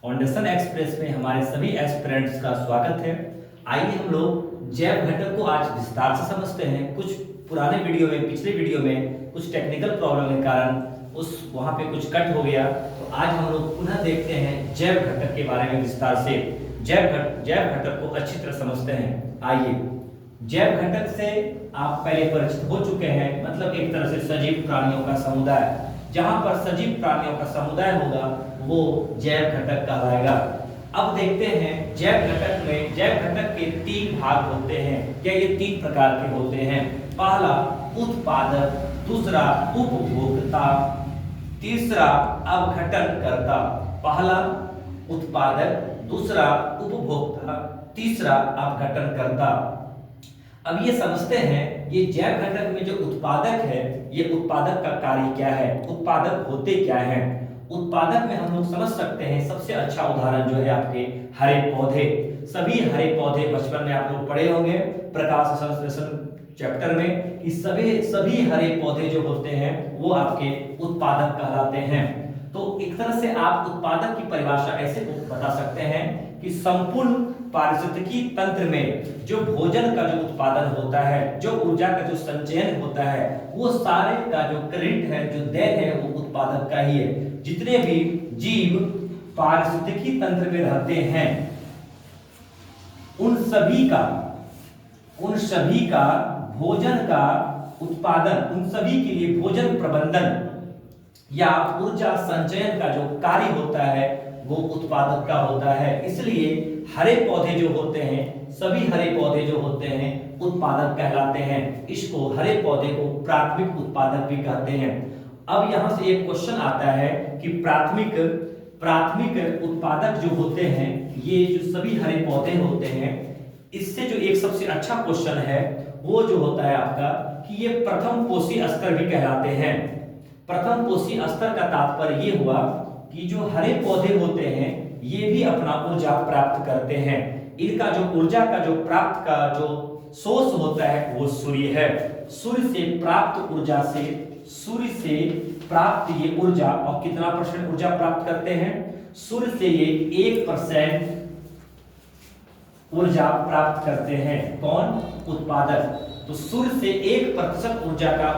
Foundation express में हमारे सभी एस्पिरेंट्स का स्वागत है। आइए हम लोग जैव घटक को आज विस्तार से समझते हैं। कुछ पुराने वीडियो में, पिछले वीडियो में कुछ टेक्निकल प्रॉब्लम के कारण वहां पे कुछ कट हो गया, तो आज हम लोग पुनः देखते हैं जैव घटक के बारे में विस्तार से। जैव घटक को अच्छी तरह समझते हैं। आइए, जैव घटक से आप पहले परिचित हो चुके हैं, मतलब एक तरह से सजीव प्राणियों का समुदाय। जहां पर सजीव प्राणियों का समुदाय होगा वो जैव घटक कहलाएगा। अब देखते हैं जैव घटक में, जैव घटक के तीन भाग होते हैं, या ये तीन प्रकार के होते हैं। पहला उत्पादक, दूसरा उपभोक्ता, तीसरा अपघटनकर्ता। पहला उत्पादक, दूसरा उपभोक्ता, तीसरा अपघटनकर्ता। अब ये समझते हैं ये जैव घटक में जो उत्पादक है, ये उत्पादक का कार्य क्या है, उत्पादक होते क्या हैं। उत्पादक में हम लोग समझ सकते हैं, सबसे अच्छा उदाहरण जो है आपके हरे पौधे। सभी हरे पौधे बचपन में आप लोग पढ़े होंगे प्रकाश संश्लेषण चैप्टर में, कि सभी हरे पौधे जो होते हैं वो आपके उत्पादक कहलाते हैं। तो एक तरह से आप उत्पादक की परिभाषा ऐसे बता सकते हैं कि संपूर्ण पारिस्थितिकी तंत्र में जो भोजन का जो उत्पादन होता है, जो ऊर्जा का जो संचयन होता है, वो सारे का जो क्रेडिट है, जो देन है, वो उत्पादक का ही है। जितने भी जीव पारिस्थितिकी तंत्र में रहते हैं उन सभी का भोजन का उत्पादन, उन सभी के लिए भोजन प्रबंधन या ऊर्जा संचयन का जो कार्य होता है वो उत्पादक का होता है। इसलिए हरे पौधे जो होते हैं, सभी हरे पौधे जो होते हैं उत्पादक कहलाते हैं। इसको हरे पौधे को प्राथमिक उत्पादक भी कहते हैं। अब यहां से एक क्वेश्चन आता है कि प्राथमिक उत्पादक जो होते हैं, ये जो सभी हरे पौधे होते हैं, इससे जो एक सबसे अच्छा क्वेश्चन है वो जो होता है आपका कि ये प्रथम पोषी स्तर भी कहलाते हैं। प्रथम पोषी स्तर का तात्पर्य ये हुआ कि जो हरे पौधे होते हैं ये भी अपना ऊर्जा प्राप्त करते हैं। इनका जो ऊर्जा का जो प्राप्त का जो सोर्स होता है वो सूर्य है। सूर्य से प्राप्त ये ऊर्जा, और कितना % ऊर्जा प्राप्त करते हैं? सूर्य से ये 1% ऊर्जा प्राप्त करते हैं। कौन? उत्पादक। तो सूर्य से 1% ऊर्जा का,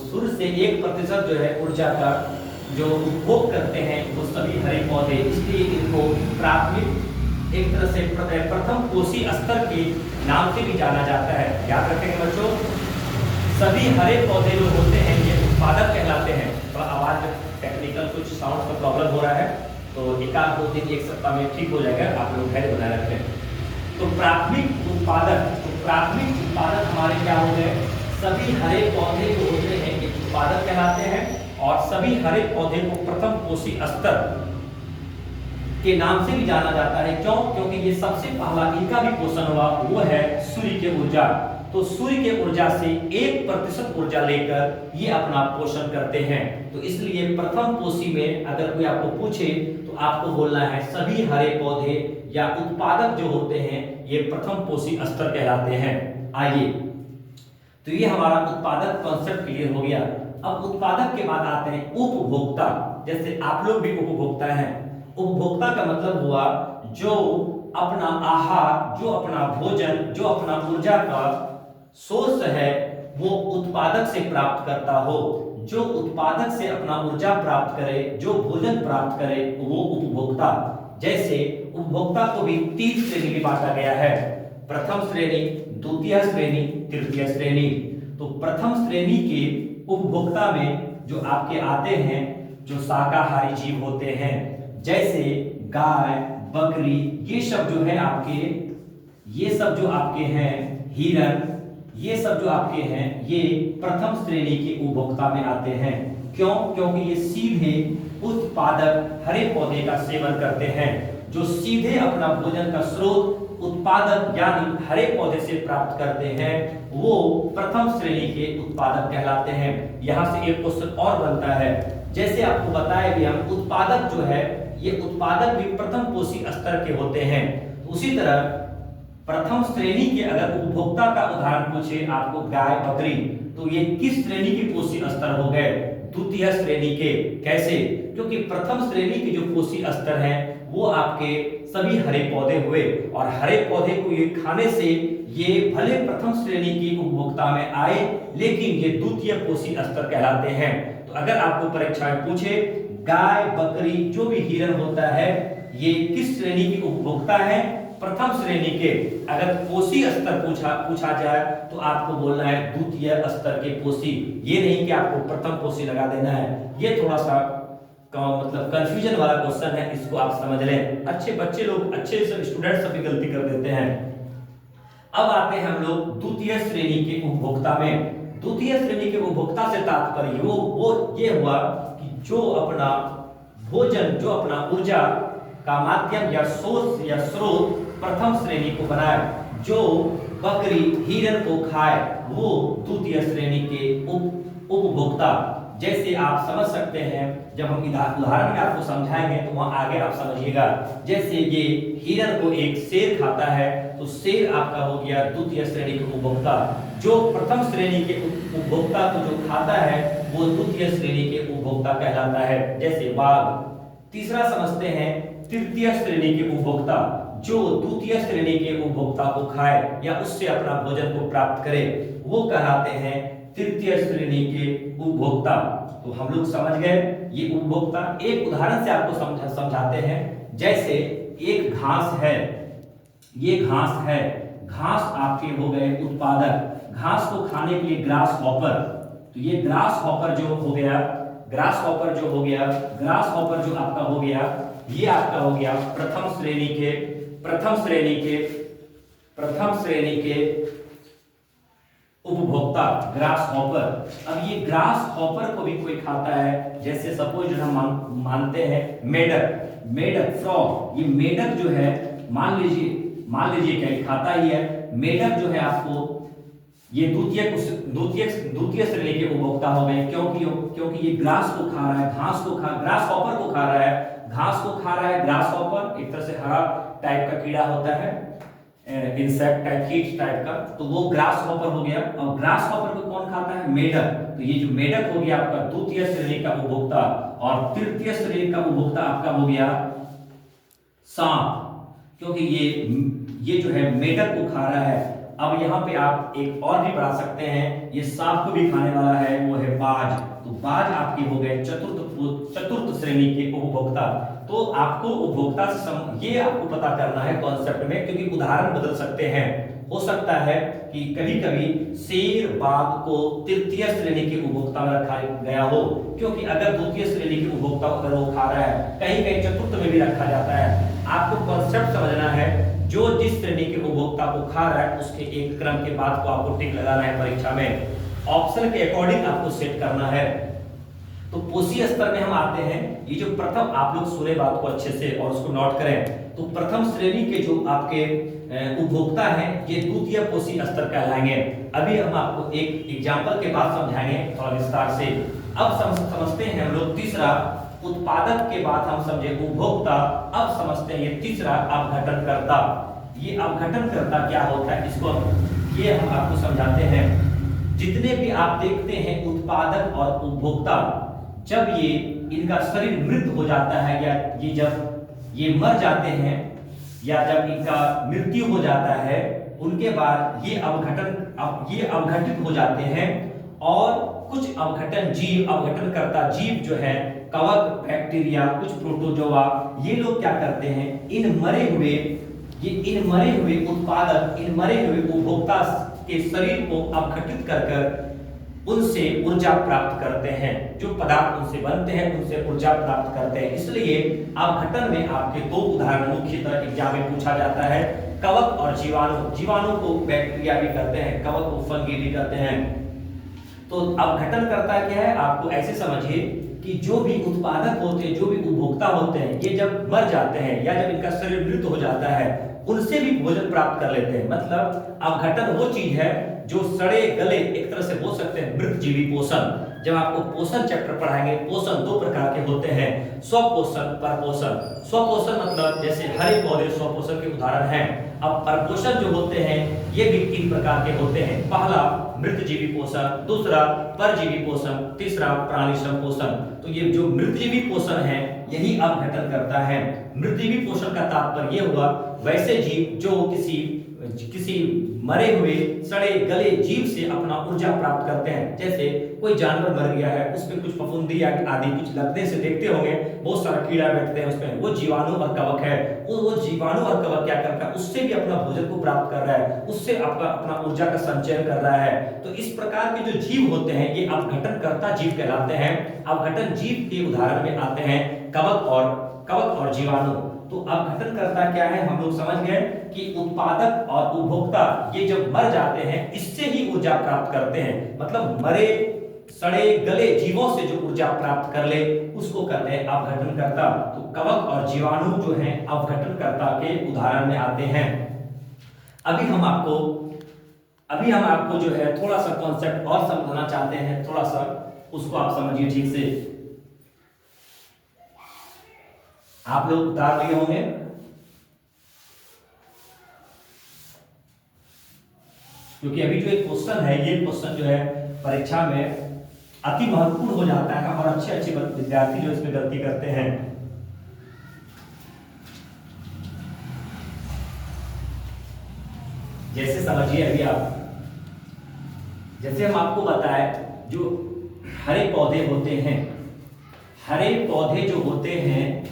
सूर्य से 1% जो है ऊर्जा का जो उपभोग करते हैं वो सभी हरे पौधे। इसलिए इनको प्राथमिक, एक तरह से प्रथम पोषी स्तर के नाम से भी जाना जाता है। याद रखेंगे बच्चों, सभी हरे पौधे जो होते हैं ये उत्पादक कहलाते हैं। थोड़ा आवाज में टेक्निकल कुछ साउंड का प्रॉब्लम हो रहा है, तो एक आध 2 दिन, एक सप्ताह में ठीक हो जाएगा। आप लोग धैर्य बनाए रखें। तो प्राथमिक उत्पादक हमारे क्या हो गए? सभी हरे पौधे जो होते हैं ये उत्पादक कहलाते हैं, और सभी हरे पौधे को प्रथम पोषी स्तर के नाम से भी जाना जाता है। क्यों? क्योंकि ये सबसे पहला इनका भी पोषण हुआ वो है सूर्य की ऊर्जा। तो सूर्य के ऊर्जा से 1% ऊर्जा लेकर ये अपना पोषण करते हैं। तो इसलिए प्रथम पोषी में अगर कोई आपको पूछे तो आपको बोलना है सभी हरे पौधे या उत्पादक जो होते हैं ये प्रथम पोषी स्तर कहलाते हैं। आइए, तो ये हमारा उत्पादक कॉन्सेप्ट क्लियर हो गया। अब उत्पादक के बाद आते हैं उपभोक्ता। जैसे आप लोग भी उपभोक्ता हैं। उपभोक्ता का मतलब हुआ जो अपना आहार, जो अपना भोजन, जो अपना ऊर्जा का सोर्स है वो उत्पादक से प्राप्त करता हो। जो उत्पादक से अपना ऊर्जा प्राप्त करे, जो भोजन प्राप्त करे, वो उपभोक्ता। जैसे उपभोक्ता को भी 3 श्रेणी में बांटा गया है। प्रथम श्रेणी, द्वितीय श्रेणी, तृतीय श्रेणी। तो प्रथम श्रेणी के उपभोक्ता में जो आपके आते हैं जो शाकाहारी जीव होते हैं, जैसे गाय, बकरी, ये सब जो है आपके, ये सब जो आपके हैं, हिरण, ये सब जो आपके हैं ये प्रथम श्रेणी के उपभोक्ता में आते हैं। क्यों? क्योंकि ये सीधे उत्पादक हरे पौधे का सेवन करते हैं। जो सीधे अपना भोजन का स्रोत उत्पादक यानी हरे पौधे से प्राप्त करते हैं वो प्रथम श्रेणी के उत्पादक कहलाते हैं। यहां से एक क्वेश्चन और बनता है, जैसे आपको बताया भी हम उत्पादक जो है ये उत्पादक भी प्रथम पोषी स्तर के होते हैं। उसी तरह प्रथम श्रेणी के अगर उपभोक्ता का उदाहरण पूछे आपको गाय, बकरी, तो ये किस श्रेणी के पोषी स्तर हो गए? द्वितीय श्रेणी के। कैसे? क्योंकि प्रथम श्रेणी के जो पोषी स्तर हैं वो आपके सभी हरे पौधे हुए, और हरे पौधे को ये खाने से ये भले प्रथम श्रेणी की उपभोक्ता में आए, लेकिन ये द्वितीय पोषी स्तर कहलाते हैं। तो अगर आपको परीक्षा में पूछे गाय बकरी जो भी हिरण होता है ये किस श्रेणी की उपभोक्ता है, प्रथम श्रेणी के, अगर पोषी स्तर पूछा जाए तो आपको बोलना है द्वितीय स्तर के पोषी, ये नहीं कि आपको प्रथम पोषी लगा देना है। ये थोड़ा सा मतलब कंफ्यूजन वाला क्वेश्चन है, इसको आप समझ लें। अच्छे बच्चे लोग, अच्छे स्टूडेंट सभी गलती कर देते हैं। अब आते हैं हम लोग द्वितीय श्रेणी के उपभोक्ता में। द्वितीय श्रेणी के उपभोक्ता से तात्पर्य वो ये हुआ कि जो अपना भोजन, जो अपना ऊर्जा का माध्यम या सोर्स या स्रोत प्रथम श्रेणी को बनाए, जो बकरी हिरण को खाए वो द्वितीय श्रेणी के उपभोक्ता। जैसे आप समझ सकते हैं, जब हम उदाहरण में आपको समझाएंगे तो वहां आगे आप समझिएगा। जैसे ये हिरण को एक शेर खाता है तो शेर आपका हो गया द्वितीय श्रेणी के उपभोक्ता। जो प्रथम श्रेणी के उपभोक्ता को जो खाता है वो द्वितीय श्रेणी के उपभोक्ता कहलाता है, जैसे बाघ। तीसरा समझते हैं तृतीय श्रेणी के उपभोक्ता, जो द्वितीय श्रेणी के उपभोक्ता को खाए या उससे अपना भोजन को प्राप्त करे वो कहलाते हैं तृतीय श्रेणी के उपभोक्ता। तो हम लोग समझ गए ये उपभोक्ता। एक उदाहरण से आपको समझाते हैं। जैसे एक घास है, ये घास है, घास आपके हो गए उत्पादक, घास को खाने के लिए ग्रास हॉपर। तो ये ग्रास हॉपर जो हो गया, ग्रास हॉपर जो हो गया, ग्रास हॉपर जो आपका हो गया, ये आपका हो गया प्रथम श्रेणी के उपभोक्ता ग्रास हॉपर। अब ये ग्रास हॉपर को भी कोई खाता है, जैसे सपोज हम मानते हैं मेढक फ्रॉग। ये मेढक जो है मान लीजिए क्या खाता ही है। मेढक जो है आपको ये द्वितीय श्रेणी के उपभोक्ता हो गए, क्योंकि ये ग्रास को खा रहा है, ग्रास हॉपर को खा रहा है, घास को खा रहा है। ग्रास हॉपर एक तरह से हरा टाइप का कीड़ा होता है, इंसेक्ट टाइप, कीट टाइप का, तो वो ग्रास हॉपर हो गया। और ग्रास हॉपर को कौन खाता है? मेढक। तो ये जो मेढक हो गया आपका द्वितीय श्रेणी का उपभोक्ता, और तृतीय श्रेणी का उपभोक्ता आपका हो गया सांप, क्योंकि ये जो है मेढक को खा रहा है। अब यहाँ पे आप एक और भी बढ़ा सकते हैं, ये सांप को भी खाने वाला है, वो है बाज। तो बाज आपके हो गए चतुर्थ श्रेणी के उपभोक्ता। तो आपको उपभोक्ता से ये आपको पता करना है कॉन्सेप्ट में, क्योंकि उदाहरण बदल सकते हैं। हो सकता है कि कभी-कभी शेर बाघ को तृतीय श्रेणी के उपभोक्ता में रखा गया हो, क्योंकि अगर द्वितीय श्रेणी के उपभोक्ता अगर वो खा रहा है, कहीं कहीं चतुर्थ में भी रखा जाता है। आपको कॉन्सेप्ट समझना है, जो जिस श्रेणी के उपभोक्ता को खा रहा है उसके एक क्रम के बाद को आपको टिक लगाना है परीक्षा में, ऑप्शन के अकॉर्डिंग आपको सेट करना है। तो पोषी स्तर में हम आते हैं। ये जो प्रथम, आप लोग सुने बात को अच्छे से और उसको नोट करें, तो प्रथम श्रेणी के जो आपके उपभोक्ता हैं ये द्वितीय पोषी स्तर कहलाएंगे। अभी हम आपको एक एग्जांपल के बाद समझाएंगे थोड़ा विस्तार से। अब समझते हैं हम लोग तीसरा, उत्पादक के बाद हम समझे उपभोक्ता, अब समझते हैं ये तीसरा अपघटनकर्ता। ये अपघटनकर्ता क्या होता है, इसको ये हम आपको समझाते हैं। जितने भी आप देखते हैं उत्पादक और उपभोक्ता, जब ये इनका शरीर मृत हो जाता है, या ये जब ये मर जाते हैं, या जब इनका मृत्यु हो जाता है, उनके बाद ये अवघटित हो जाते हैं। और कुछ अपघटनकर्ता जीव जो है, कवक, बैक्टीरिया, कुछ प्रोटोजोआ, ये लोग क्या करते हैं, इन मरे हुए उत्पादक, इन मरे हुए उपभोक्ता के शरीर को अपघटित कर उनसे ऊर्जा प्राप्त करते हैं। जो पदार्थ उनसे बनते हैं उनसे ऊर्जा प्राप्त करते हैं। इसलिए अपघटन में आपके दो उदाहरण मुख्यतः एग्जाम में पूछा जाता है, कवक और जीवाणु। जीवाणु को बैक्टीरिया भी करते हैं, कवक को फंगी भी करते हैं। तो अपघटन करता क्या है, आपको ऐसे समझिए कि जो भी उत्पादक होते हैं, जो भी उपभोक्ता होते हैं, ये जब मर जाते हैं या जब इनका शरीर मृत हो जाता है, उनसे भी भोजन प्राप्त कर लेते हैं। मतलब अपघटन वो चीज है जो सड़े गले, एक तरह से बोल सकते हैं मृत जीवी पोषण, जब आपको पोषण चैप्टर पढ़ाएंगे, पोषण दो प्रकार के होते हैं, स्वपोषण, परपोषण। स्वपोषण मतलब जैसे हरे पौधे स्वपोषण के उदाहरण हैं। अब परपोषण जो होते हैं ये भी तीन प्रकार के होते हैं। पहला मृतजीवी पोषण, दूसरा परजीवी पोषण, तीसरा प्राणिश्रम पोषण। तो ये जो मृतजीवी पोषण है यही अपघटन करता है। मृतजीवी पोषण का तात्पर्य हुआ वैसे जीव जो किसी मरे हुए सड़े गले जीव से अपना ऊर्जा प्राप्त करते हैं। जैसे कोई जानवर मर गया है, उसमें कुछ फफूंदी आदि कुछ लगने से देखते होंगे बहुत सारा कीड़ा बैठते हैं उसमें, वो जीवाणु और कवक है। वो जीवाणु और कवक क्या करता है, उससे भी अपना भोजन को प्राप्त कर रहा है, उससे अपना ऊर्जा का संचयन कर रहा है। तो इस प्रकार के जो जीव होते हैं ये अपघटनकर्ता जीव कहलाते हैं। अपघटन जीव के उदाहरण में आते हैं कवक और जीवाणु। तो अपघटनकर्ता क्या है, हम लोग समझ गए कि उत्पादक और उपभोक्ता ये जब मर जाते हैं इससे ही ऊर्जा प्राप्त करते हैं। मतलब मरे सड़े गले जीवों से जो ऊर्जा प्राप्त कर ले उसको कहते हैं अपघटनकर्ता। तो कवक और जीवाणु जो हैं अपघटनकर्ता के उदाहरण में आते हैं। अभी हम आपको जो है थोड़ा सा कॉन्सेप्ट और समझाना चाहते हैं, थोड़ा सा उसको आप समझिए ठीक से। आप लोग उतार लिए होंगे। क्योंकि अभी जो एक क्वेश्चन है ये क्वेश्चन जो है परीक्षा में अति महत्वपूर्ण हो जाता है और अच्छे विद्यार्थी जो इसमें गलती करते हैं। जैसे समझिए अभी आप, जैसे हम आपको बताएं जो हरे पौधे होते हैं, हरे पौधे जो होते हैं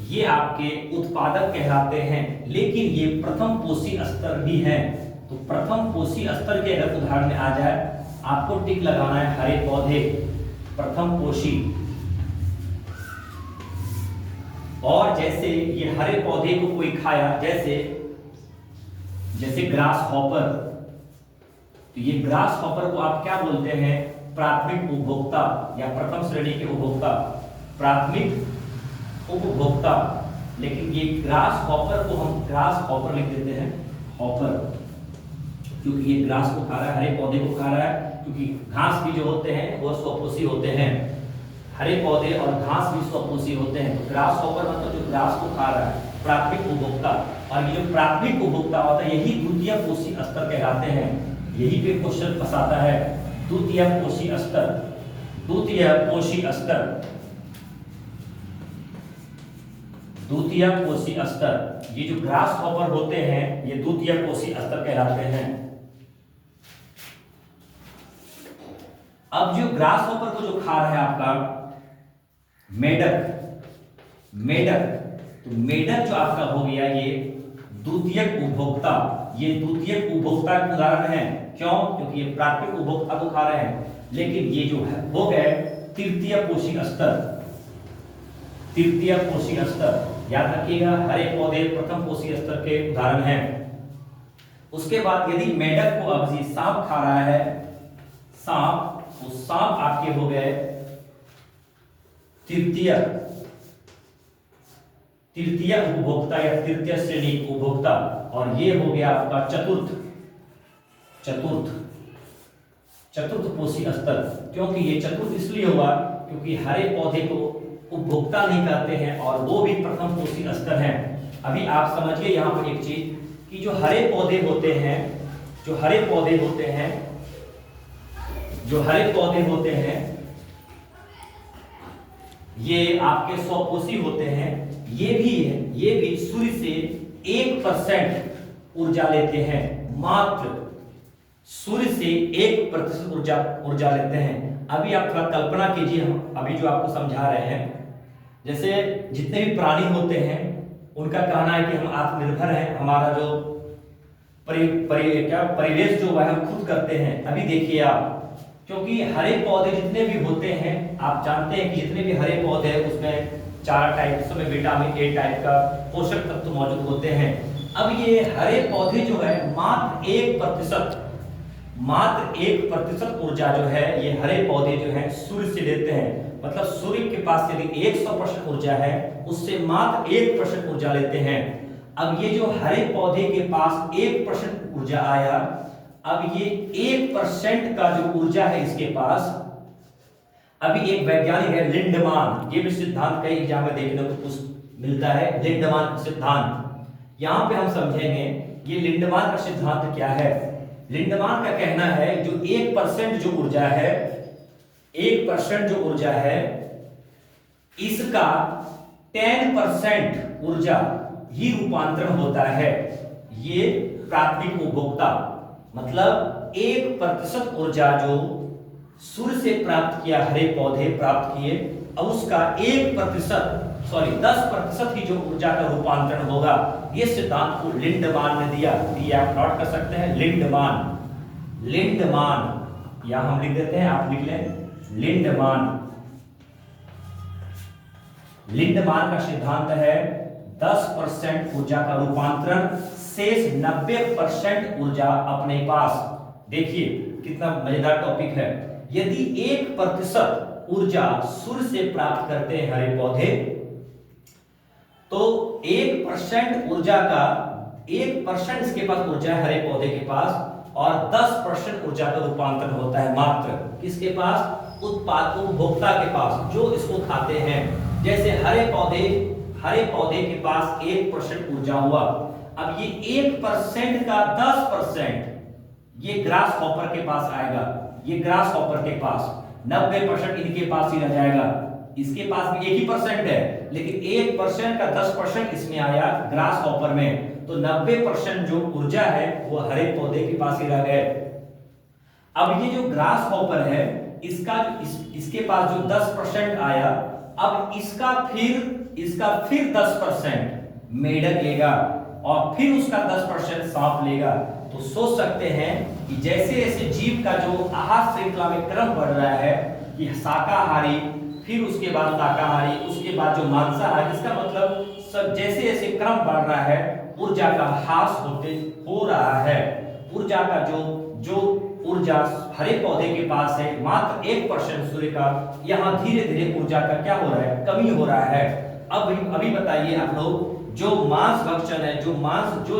ये आपके उत्पादक कहलाते हैं, लेकिन ये प्रथम पोषी स्तर भी हैं। तो प्रथम पोषी स्तर के अगर उदाहरण में आ जाए, आपको टिक लगाना है हरे पौधे प्रथम पोषी। और जैसे ये हरे पौधे को कोई खाया, जैसे ग्रास हॉपर, तो ये ग्रास हॉपर को आप क्या बोलते हैं, प्राथमिक उपभोक्ता या प्रथम श्रेणी के उपभोक्ता, प्राथमिक उपभोक्ता। लेकिन ये ग्रास हॉपर को हम ग्रास हॉपर लिख देते हैं, हॉपर, क्योंकि ये ग्रास को खा रहा है, हरे पौधे को खा रहा है। क्योंकि घास भी जो होते हैं वो स्वपोषी होते हैं, हरे पौधे और घास भी स्वपोषी होते हैं। तो ग्रास हॉपर मतलब जो ग्रास को खा रहा है, प्राथमिक उपभोक्ता। और ये जो प्राथमिक उपभोक्ता होता है यही द्वितीय पोषी स्तर कहलाते हैं। यही पे क्वेश्चन फंसाता है, द्वितीय पोषी स्तर, द्वितीय पोषी स्तर, द्वितीय पोषी स्तर। ये जो ग्रास हॉपर होते हैं ये द्वितीय पोषी स्तर कहलाते हैं। अब जो ग्रास हॉपर को जो खा रहा है आपका मेढक, तो मेढक जो आपका हो गया ये द्वितीयक उपभोक्ता। ये द्वितीयक उपभोक्ता के उदाहरण है। क्यों? क्योंकि ये प्राथमिक उपभोक्ता को खा रहे हैं। लेकिन ये जो है हो गए तृतीय पोषी स्तर, तृतीय पोषी स्तर। याद रखिएगा हरे पौधे प्रथम पोषी स्तर के उदाहरण हैं। उसके बाद यदि मेढक को अब सांप खा रहा है, सांप, तो सांप आपके हो गए तृतीय उपभोक्ता या तृतीय श्रेणी उपभोक्ता। और ये हो गया आपका चतुर्थ पोषी स्तर। क्योंकि ये चतुर्थ इसलिए हुआ क्योंकि हरे पौधे को उपभोक्ता नहीं करते हैं और वो भी प्रथम पोषी स्तर हैं। अभी आप समझिए यहाँ पर एक चीज कि जो हरे पौधे होते हैं, जो हरे पौधे होते हैं ये आपके स्वपोषी होते हैं। ये भी सूर्य से 1% ऊर्जा लेते हैं, मात्र सूर्य से 1% ऊर्जा लेते हैं। अभी आप थोड़ा कल्पना कीजिए, हम अभी जो आपको समझा रहे हैं, जैसे जितने भी प्राणी होते हैं उनका कहना है कि हम आत्मनिर्भर हैं, हमारा जो परिवेश जो है हम खुद करते हैं। अभी देखिए आप, क्योंकि हरे पौधे जितने भी होते हैं आप जानते हैं कि जितने भी हरे पौधे हैं उसमें 4 टाइप में विटामिन ए टाइप का पोषक तत्व मौजूद होते हैं। अब ये हरे पौधे जो है मात्र 1% ऊर्जा जो है ये हरे पौधे जो है सूर्य से लेते हैं। मतलब सूर्य के पास यदि 100% ऊर्जा है उससे मात्र 1% ऊर्जा लेते हैं। अब ये जो हरे पौधे के पास 1% ऊर्जा आया अब ये 1% का जो ऊर्जा है इसके पास, अभी एक वैज्ञानिक है लिंडमान, ये भी सिद्धांत कई एग्जाम में देखने को मिलता है, लिंडमान सिद्धांत। यहां पे हम समझेंगे ये लिंडमान का सिद्धांत क्या है। लिंडमान का कहना है जो 1% जो ऊर्जा है, 1% जो ऊर्जा है इसका 10% ऊर्जा ही रूपांतरण होता है। ये प्राथमिक उपभोक्ता, मतलब 1% ऊर्जा जो सूर्य से प्राप्त किया, हरे पौधे प्राप्त किए, अब उसका 10% ही जो ऊर्जा का रूपांतरण होगा। ये सिद्धांत को लिंडमान ने दिया। आप नोट कर सकते हैं लिंडमान, लिंडमान यहां हम लिख देते हैं, आप लिख लें लिंडमान। लिंडमान का सिद्धांत है 10% ऊर्जा का रूपांतरण, शेष 90% ऊर्जा अपने पास। देखिए कितना मजेदार टॉपिक है। यदि 1% ऊर्जा सूर्य से प्राप्त करते हैं हरे पौधे, तो 1% ऊर्जा का 1% इसके पास ऊर्जा है हरे पौधे के पास, और 10% ऊर्जा का रूपांतरण होता है मात्र किसके पास? उत्पाद उपभोक्ता के पास, जो इसको खाते हैं। जैसे हरे पौधे के पास 1% ऊर्जा हुआ, अब ये 1% का 10% ये ग्रास हॉपर के पास आएगा। ये ग्रास हॉपर के पास 90% इनके पास ही रह जाएगा। इसके पास भी 1% है, लेकिन 1% का 10% इसमें आया ग्रास हॉपर में, तो 90% जो ऊर्जा है वो हरे पौधे के पास ही रह गए। अब ये जो ग्रास हॉपर है इसके पास जो 10% आया, अब इसका फिर 10% मेढक लेगा और फिर उसका 10% सांप लेगा। तो सोच सकते हैं कि जैसे जैसे जीव का जो आहार श्रृंखला में क्रम बढ़ रहा है कि शाकाहारी, फिर उसके बाद शाकाहारी, उसके बाद जो मांसाहारी, इसका मतलब सब जैसे जैसे क्रम बढ़ रहा है ऊर्जा का ह्रास हो रहा है। ऊर्जा का जो ऊर्जा हरे पौधे के पास है मात्र 1% सूर्य का, यहाँ धीरे धीरे ऊर्जा का क्या हो रहा है? कमी हो रहा है। अब अभी बताइए आप लोग, जो मांस भक्षण है, जो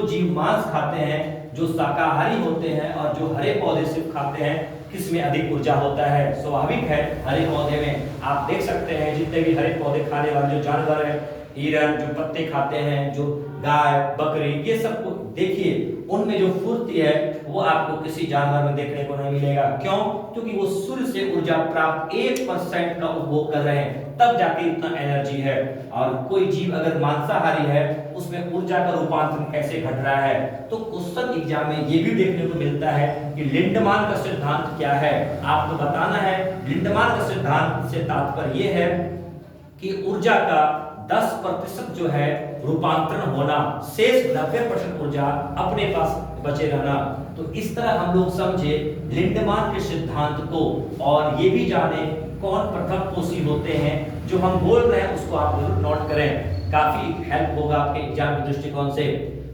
जीव मांस खाते हैं, जो शाकाहारी होते हैं और जो हरे पौधे सिर्फ खाते हैं, किसमें अधिक ऊर्जा होता है? स्वाभाविक है हरे पौधे में। आप देख सकते हैं जितने भी हरे पौधे खाने वाले जो जानवर है, हिरण जो पत्ते खाते हैं, जो गाय बकरी, ये सब को देखिए उनमें जो फुर्ती है वो आपको किसी जानवर में देखने को नहीं मिलेगा। क्यों? क्योंकि वो सूर्य से ऊर्जा प्राप्त 1% का उपभोग कर रहे हैं, तब जाके इतना एनर्जी है। और कोई जीव अगर मांसाहारी है उसमें ऊर्जा का रूपांतरण कैसे घट रहा है? तो क्वेश्चन एग्जाम में ये भी देखने को मिलता है कि लिंडमान का सिद्धांत क्या है, आपको बताना है। लिंडमान का सिद्धांत से तात्पर्य ये है कि ऊर्जा का 10% जो है रूपांतरण होना, शेष 90% ऊर्जा अपने पास बचे रहना। तो इस तरह हम लोग समझे लिंडमान के सिद्धांत को, और ये भी जाने कौन प्रथम पोषी होते हैं। जो हम बोल रहे हैं उसको आप जरूर नोट करें, काफी हेल्प होगा आपके एग्जाम के दृष्टिकोण से।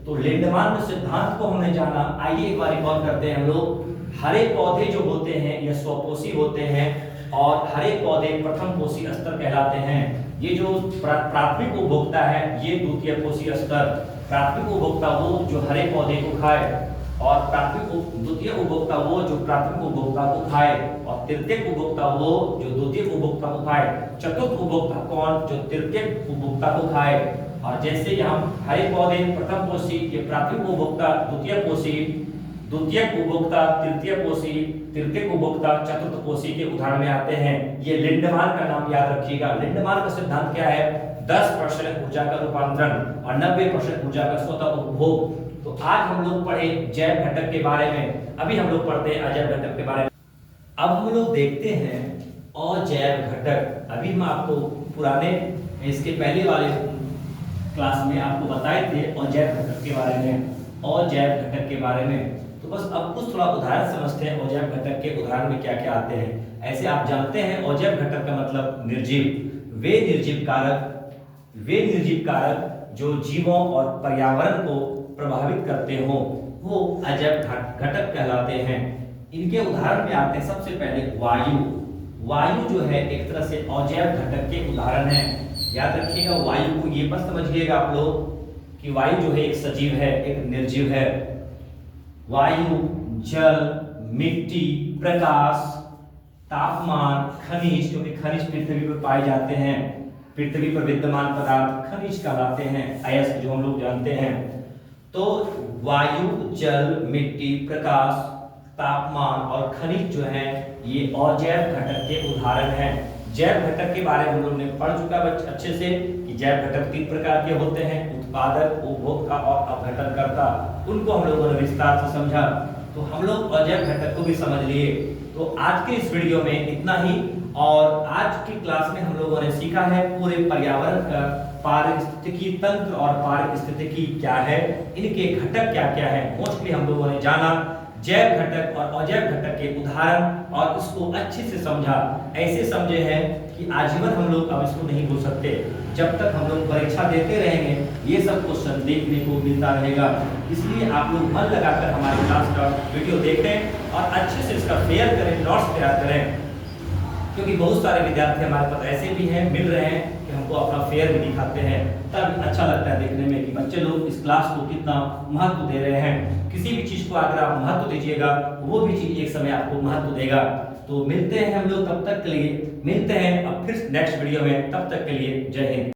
तो लिंडमान के सिद्धांत को हमने जाना। आइए एक बार रिकॉल करते हैं हम लोग। हरे पौधे जो होते हैं ये स्वपोषी होते हैं, और हरे पौधे प्रथम पोषी स्तर कहलाते हैं। ये जो प्राथमिक उपभोक्ता है ये द्वितीय पोषी स्तर। प्राथमिक उपभोक्ता वो जो हरे पौधे को खाए, और द्वितीय उपभोक्ता वो जो प्राथमिक उपभोक्ता को खाए, और तृतीयक उपभोक्ता वो जो द्वितीय उपभोक्ता को खाए। चतुर्थ उपभोक्ता कौन? जो तृतीयक उपभोक्ता को खाए। और जैसे हम हरे पौधे प्रथम पोषी, ये प्राथमिक उपभोक्ता द्वितीय पोषी, द्वितीयक उपभोक्ता तृतीय पोषी, तृतीयक उपभोक्ता चतुर्थ पोषी के उदाहरण में आते हैं। ये लिंडमान का नाम याद रखिएगा। लिंडमान का सिद्धांत क्या है? 10% ऊर्जा का रूपांतरण और 90% ऊर्जा का स्वतः उपभोग। तो आज हम लोग पढ़े जैव घटक के बारे में, अभी हम लोग पढ़ते हैं अजैव घटक के बारे में। अब हम लोग देखते हैं अजैव घटक। अभी हम आपको पुराने इसके पहले वाले क्लास में आपको बताए थे अजैव घटक के बारे में, अजैव घटक के बारे में। तो बस अब कुछ थोड़ा उदाहरण समझते हैं अजैव घटक के उदाहरण में क्या क्या आते हैं। ऐसे आप जानते हैं अजैव घटक का मतलब निर्जीव। वे निर्जीव कारक जो जीवों और पर्यावरण को प्रभावित करते हो वो अजैव घटक कहलाते हैं। इनके उदाहरण में आते हैं सबसे पहले वायु जो है एक तरह से अजैव घटक के उदाहरण है। याद रखिएगा वायु को ये बस समझिएगा आप लोग कि वायु जो है एक सजीव है, एक निर्जीव है। वायु जल, मिट्टी, प्रकाश, तापमान, खनिज, क्योंकि खनिज पृथ्वी पर पाए जाते हैं, पृथ्वी पर विद्यमान पदार्थ खनिज कहलाते हैं, अयस्क जो हम लोग जानते हैं। तो वायु, जल, मिट्टी, प्रकाश, तापमान और खनिज जो है ये अजैव घटक के उदाहरण हैं। जैव घटक के बारे में हम लोग ने पढ़ चुका अच्छे से कि जैव घटक 3 प्रकार के होते हैं, उत्पादक, उपभोक्ता और अपघटनकर्ता। उनको हम लोगों ने विस्तार से समझा। तो हम लोग अजैव घटक को भी समझ लिए। तो आज के इस वीडियो में इतना ही, और आज की क्लास में हम लोगों ने सीखा है पूरे पर्यावरण का पारिस्थितिकी तंत्र और पारिस्थितिकी क्या है, इनके घटक क्या क्या है। मोस्टली हम लोगों ने जाना जैव घटक और अजैव घटक के उदाहरण और इसको अच्छे से समझा। ऐसे समझे हैं कि आजीवन हम लोग अब इसको नहीं भूल सकते। जब तक हम लोग परीक्षा देते रहेंगे ये सब क्वेश्चन देखने को मिलता रहेगा। इसलिए आप लोग मन लगाकर हमारे क्लास का वीडियो देखें और अच्छे से इसका शेयर करें, नोट्स तैयार करें, क्योंकि बहुत सारे विद्यार्थी हमारे पास ऐसे भी हैं, मिल रहे हैं कि हमको अपना फेयर भी दिखाते हैं। तब अच्छा लगता है देखने में कि बच्चे लोग इस क्लास को कितना महत्व दे रहे हैं। किसी भी चीज को अगर आप महत्व दीजिएगा वो भी चीज एक समय आपको महत्व देगा। तो मिलते हैं हम लोग, तब तक के लिए मिलते हैं अब फिर नेक्स्ट वीडियो में। तब तक के लिए जय हिंद।